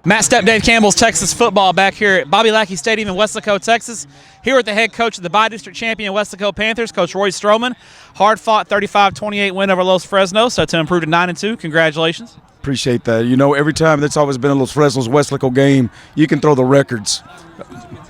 Matt Stepp, Dave Campbell's Texas football back here at Bobby Lackey Stadium in Weslaco, Texas. Here with the head coach of the bi-district champion Weslaco Panthers, Coach Roy Stroman. Hard-fought 35-28 win over Los Fresnos, so to improve to 9-2. Congratulations. Appreciate that. You know, every time that's always been a Los Fresnos Weslaco game, you can throw the records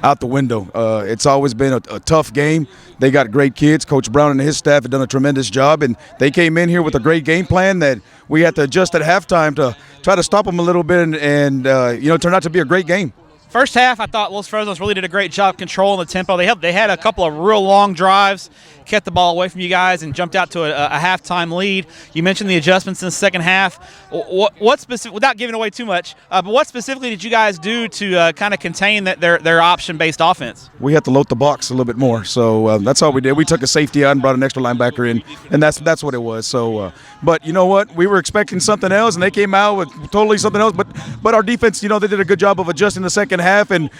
out the window. It's always been a tough game. They got great kids. Coach Brown and his staff have done a tremendous job, and they came in here with a great game plan that we had to adjust at halftime to try to stop them a little bit, and you know, it turned out to be a great game. First half, I thought Los Fresnos really did a great job controlling the tempo. They had a couple of real long drives, kept the ball away from you guys, and jumped out to a halftime lead. You mentioned the adjustments in the second half. What specific, without giving away too much, but what specifically did you guys do to kind of contain their option-based offense? We had to load the box a little bit more, so that's all we did. We took a safety out and brought an extra linebacker in, and that's what it was. So, but you know what? We were expecting something else, and they came out with totally something else. But our defense, you know, they did a good job of adjusting the second half and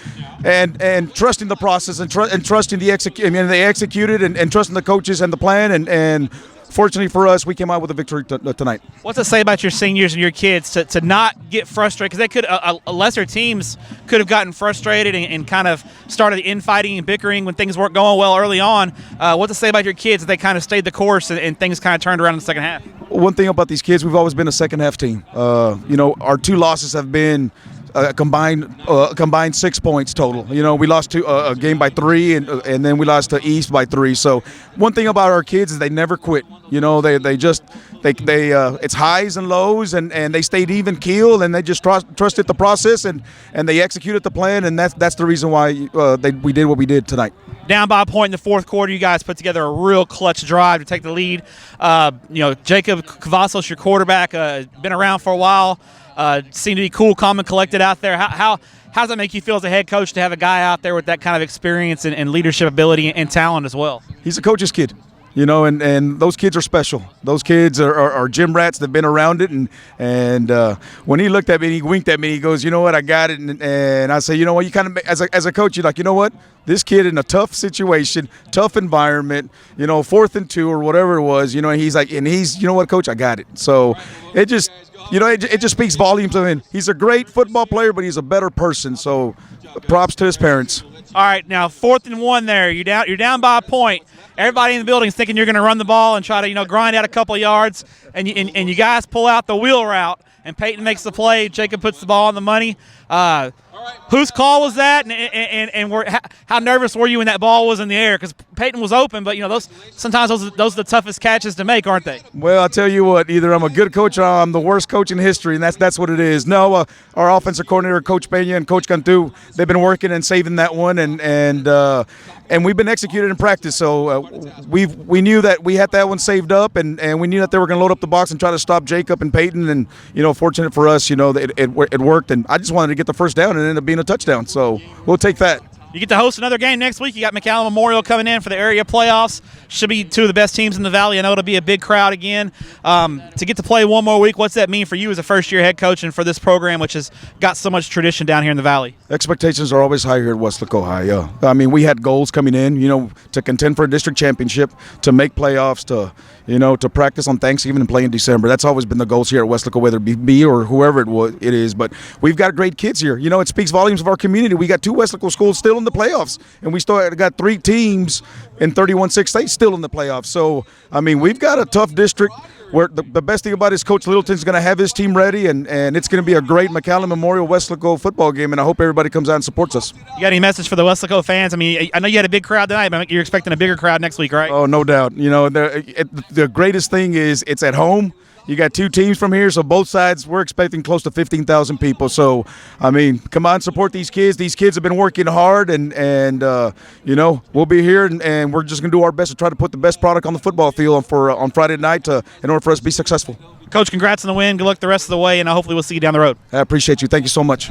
trusting the process and trusting the execute. I mean, they executed and trusting the coaches and the plan, and fortunately for us, we came out with a victory tonight. What's it say about your seniors and your kids to not get frustrated? Because they could lesser teams could have gotten frustrated and kind of started infighting and bickering when things weren't going well early on. What's it say about your kids that they kind of stayed the course and things kind of turned around in the second half? One thing about these kids, we've always been a second half team. You know, our two losses have been combined 6 points total. You know, we lost a game by 3, and then we lost to East by 3. So one thing about our kids is they never quit. You know, they it's highs and lows, and they stayed even keel, and they just trusted the process, and they executed the plan, and that's the reason why we did what we did tonight. Down by a point in the fourth quarter, you guys put together a real clutch drive to take the lead. You know, Jacob Cavazos, your quarterback, been around for a while. Seemed to be cool, calm, and collected out there. How does that make you feel as a head coach to have a guy out there with that kind of experience and leadership ability and talent as well? He's a coach's kid. You know, and those kids are special. Those kids are gym rats that've been around it, and when he looked at me, he winked at me. He goes, "You know what? I got it." And I say, "You know what? You kind of as a coach, you're like, you know what? This kid in a tough situation, tough environment, you know, 4th and 2 or whatever it was, you know." And he's like, you know what, Coach? I got it. So it just, you know, it just speaks volumes of him. He's a great football player, but he's a better person. So props to his parents. All right, now 4th and 1 there. You're down by a point. Everybody in the building is thinking you're going to run the ball and try to, you know, grind out a couple of yards, and you guys pull out the wheel route, and Peyton makes the play. Jacob puts the ball on the money. Whose call was that, and how nervous were you when that ball was in the air? Because Peyton was open, but, you know, sometimes those are the toughest catches to make, aren't they? Well, I'll tell you what, either I'm a good coach or I'm the worst coach in history, and that's what it is. No, our offensive coordinator, Coach Peña and Coach Cantu, they've been working and saving that one, and we've been executed in practice. So we knew that we had that one saved up, and we knew that they were going to load up the box and try to stop Jacob and Peyton. And, you know, fortunate for us, you know, it worked, and I just wanted to get the first down, and it ended up being a touchdown. So we'll take that. You get to host another game next week. You got McAllen Memorial coming in for the area playoffs. Should be two of the best teams in the Valley. I know it'll be a big crowd again. To get to play one more week, what's that mean for you as a first-year head coach and for this program, which has got so much tradition down here in the Valley? Expectations are always high here at Weslaco High. Yeah, I mean, we had goals coming in, you know, to contend for a district championship, to make playoffs, to practice on Thanksgiving and play in December. That's always been the goals here at Weslaco, whether it be me or whoever it is. But we've got great kids here. You know, it speaks volumes of our community. We got 2 Weslaco schools still in the playoffs, and we still got 3 teams in 31-6 states still in the playoffs. So, I mean, we've got a tough district where the best thing about it is Coach Littleton's going to have his team ready, and it's going to be a great McAllen Memorial Weslaco football game, and I hope everybody comes out and supports us. You got any message for the Weslaco fans? I mean, I know you had a big crowd tonight, but you're expecting a bigger crowd next week, right? Oh, no doubt. You know, the greatest thing is it's at home. You got 2 teams from here, so both sides, we're expecting close to 15,000 people. So, I mean, come on, support these kids. These kids have been working hard, and you know, we'll be here, and we're just going to do our best to try to put the best product on the football field on Friday night in order for us to be successful. Coach, congrats on the win. Good luck the rest of the way, and hopefully we'll see you down the road. I appreciate you. Thank you so much.